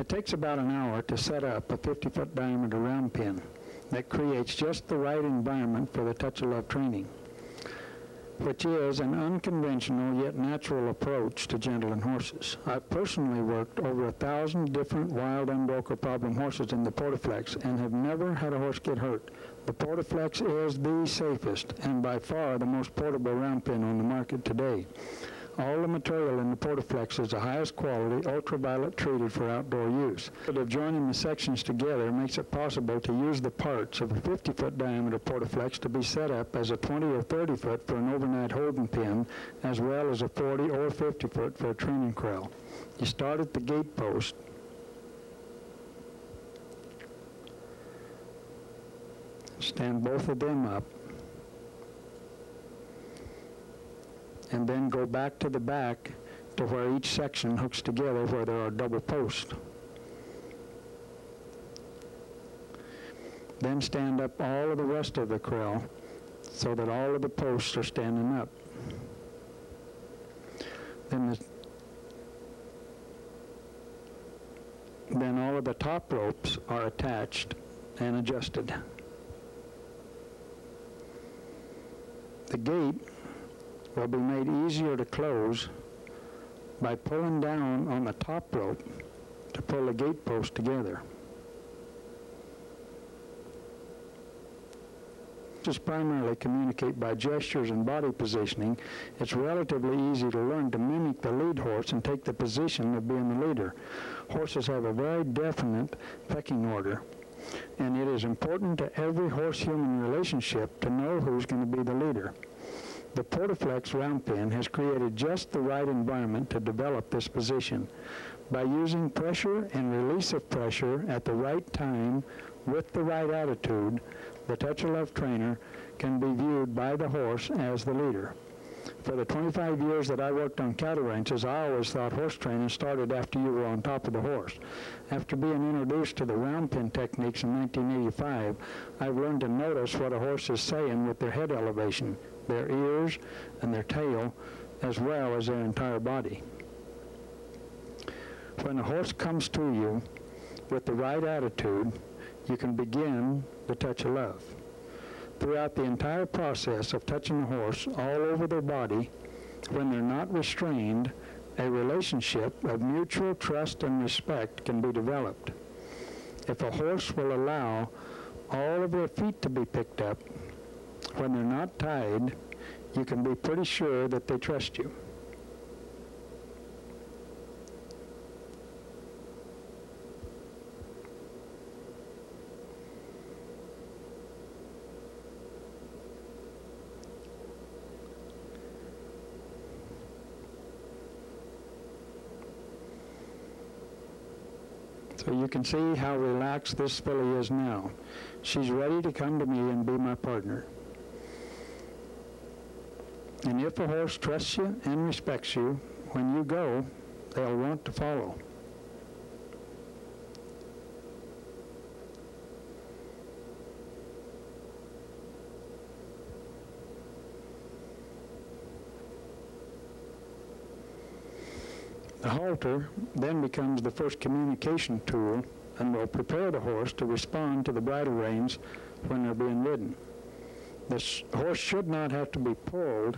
It takes about an hour to set up a 50-foot diameter round pin that creates just the right environment for the Touch of Love training, which is an unconventional yet natural approach to gentling horses. I've personally worked over 1,000 different wild, unbroken problem horses in the Portaflex and have never had a horse get hurt. The Portaflex is the safest and by far the most portable round pin on the market today. All the material in the Portaflex is the highest quality, ultraviolet treated for outdoor use. Joining the sections together makes it possible to use the parts of a 50-foot diameter Portaflex to be set up as a 20 or 30 foot for an overnight holding pin, as well as a 40 or 50 foot for a training corral. You start at the gate post, stand both of them up, and then go back to the back to where each section hooks together where there are double posts. Then stand up all of the rest of the corral so that all of the posts are standing up. Then all of the top ropes are attached and adjusted. The gate will be made easier to close by pulling down on the top rope to pull the gate post together. Just primarily communicate by gestures and body positioning. It's relatively easy to learn to mimic the lead horse and take the position of being the leader. Horses have a very definite pecking order, and it is important to every horse-human relationship to know who's going to be the leader. The Portaflex round pin has created just the right environment to develop this position. By using pressure and release of pressure at the right time with the right attitude, the Touch of Love trainer can be viewed by the horse as the leader. For the 25 years that I worked on cattle ranches, I always thought horse training started after you were on top of the horse. After being introduced to the round pin techniques in 1985, I've learned to notice what a horse is saying with their head elevation, their ears, and their tail, as well as their entire body. When a horse comes to you with the right attitude, you can begin the Touch of Love. Throughout the entire process of touching a horse all over their body, when they're not restrained, a relationship of mutual trust and respect can be developed. If a horse will allow all of their feet to be picked up when they're not tied, you can be pretty sure that they trust you. So you can see how relaxed this filly is now. She's ready to come to me and be my partner. And if a horse trusts you and respects you, when you go, they'll want to follow. The halter then becomes the first communication tool and will prepare the horse to respond to the bridle reins when they're being ridden. This horse should not have to be pulled,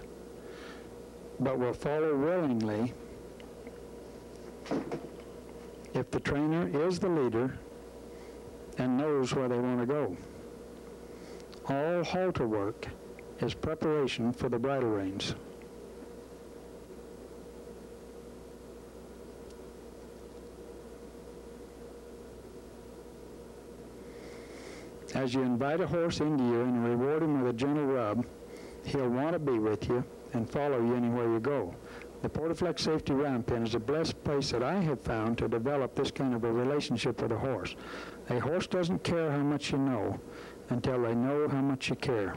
but will follow willingly if the trainer is the leader and knows where they want to go. All halter work is preparation for the bridle reins. As you invite a horse into you and reward him with a gentle rub, he'll want to be with you and follow you anywhere you go. The Portaflex Safety Round Pin is the best place that I have found to develop this kind of a relationship with a horse. A horse doesn't care how much you know until they know how much you care.